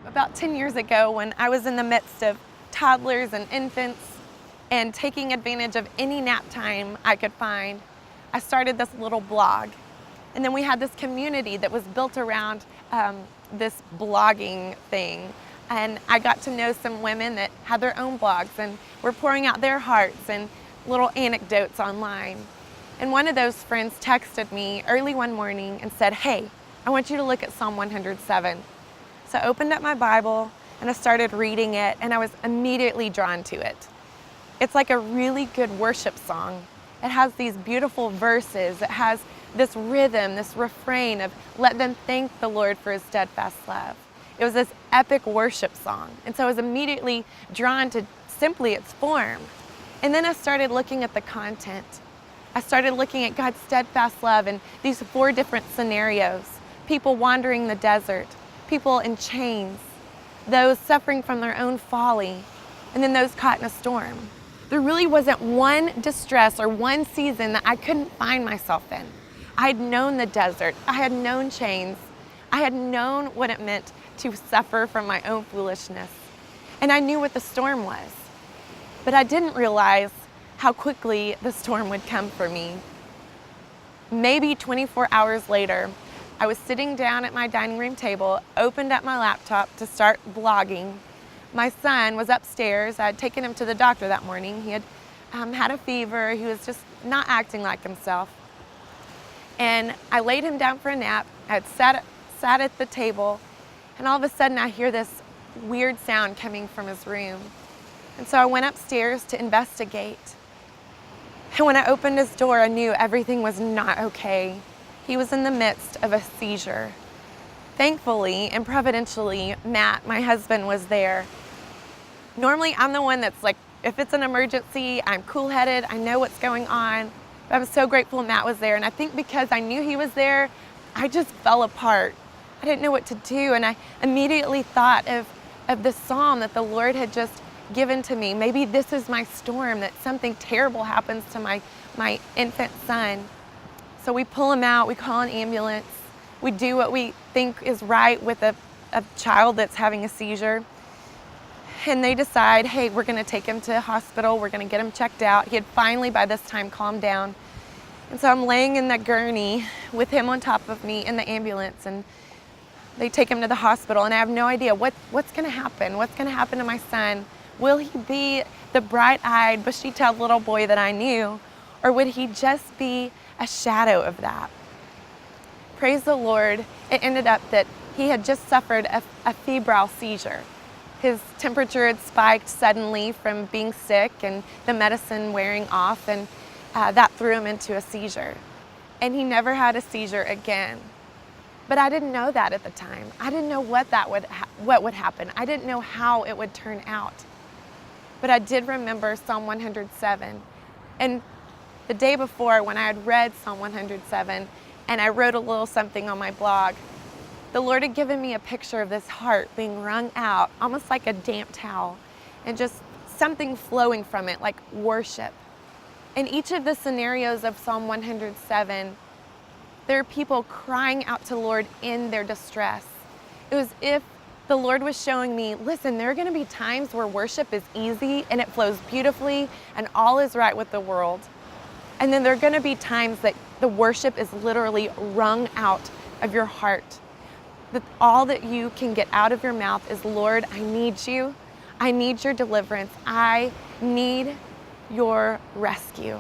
About 10 years ago, when I was in the midst of toddlers and infants and taking advantage of any nap time I could find, I started this little blog. And then we had this community that was built around this blogging thing. And I got to know some women that had their own blogs and were pouring out their hearts and little anecdotes online. And one of those friends texted me early one morning and said, "Hey, I want you to look at Psalm 107. So I opened up my Bible and I started reading it, and I was immediately drawn to it. It's like a really good worship song. It has these beautiful verses. It has this rhythm, this refrain of let them thank the Lord for his steadfast love. It was this epic worship song. And so I was immediately drawn to simply its form. And then I started looking at the content. I started looking at God's steadfast love in these 4 different scenarios. People wandering the desert, people in chains, those suffering from their own folly, and then those caught in a storm. There really wasn't one distress or one season that I couldn't find myself in. I had known the desert, I had known chains, I had known what it meant to suffer from my own foolishness, and I knew what the storm was. But I didn't realize how quickly the storm would come for me. Maybe 24 hours later, I was sitting down at my dining room table, opened up my laptop to start blogging. My son was upstairs. I had taken him to the doctor that morning. He had had a fever. He was just not acting like himself. And I laid him down for a nap. I had sat at the table, and all of a sudden I hear this weird sound coming from his room. And so I went upstairs to investigate. And when I opened his door, I knew everything was not okay. He was in the midst of a seizure. Thankfully and providentially, Matt, my husband, was there. Normally, I'm the one that's like, if it's an emergency, I'm cool-headed, I know what's going on. But I'm so grateful Matt was there. And I think because I knew he was there, I just fell apart. I didn't know what to do. And I immediately thought of the psalm that the Lord had just given to me. Maybe this is my storm, that something terrible happens to my infant son. So we pull him out, we call an ambulance, we do what we think is right with a child that's having a seizure. And they decide, hey, we're gonna take him to a hospital, we're gonna get him checked out. He had finally by this time calmed down. And so I'm laying in that gurney with him on top of me in the ambulance, and they take him to the hospital, and I have no idea what's gonna happen. What's gonna happen to my son? Will he be the bright-eyed, bushy-tailed little boy that I knew, or would he just be a shadow of that? Praise the Lord, it ended up that he had just suffered a febrile seizure. His temperature had spiked suddenly from being sick and the medicine wearing off, and that threw him into a seizure. And he never had a seizure again. But I didn't know that at the time. I didn't know what would happen. I didn't know how it would turn out. But I did remember Psalm 107. And the day before, when I had read Psalm 107 and I wrote a little something on my blog, the Lord had given me a picture of this heart being wrung out, almost like a damp towel, and just something flowing from it, like worship. In each of the scenarios of Psalm 107, there are people crying out to the Lord in their distress. It was if the Lord was showing me, listen, there are going to be times where worship is easy and it flows beautifully and all is right with the world. And then there are going to be times that the worship is literally wrung out of your heart. That all that you can get out of your mouth is, Lord, I need you. I need your deliverance. I need your rescue.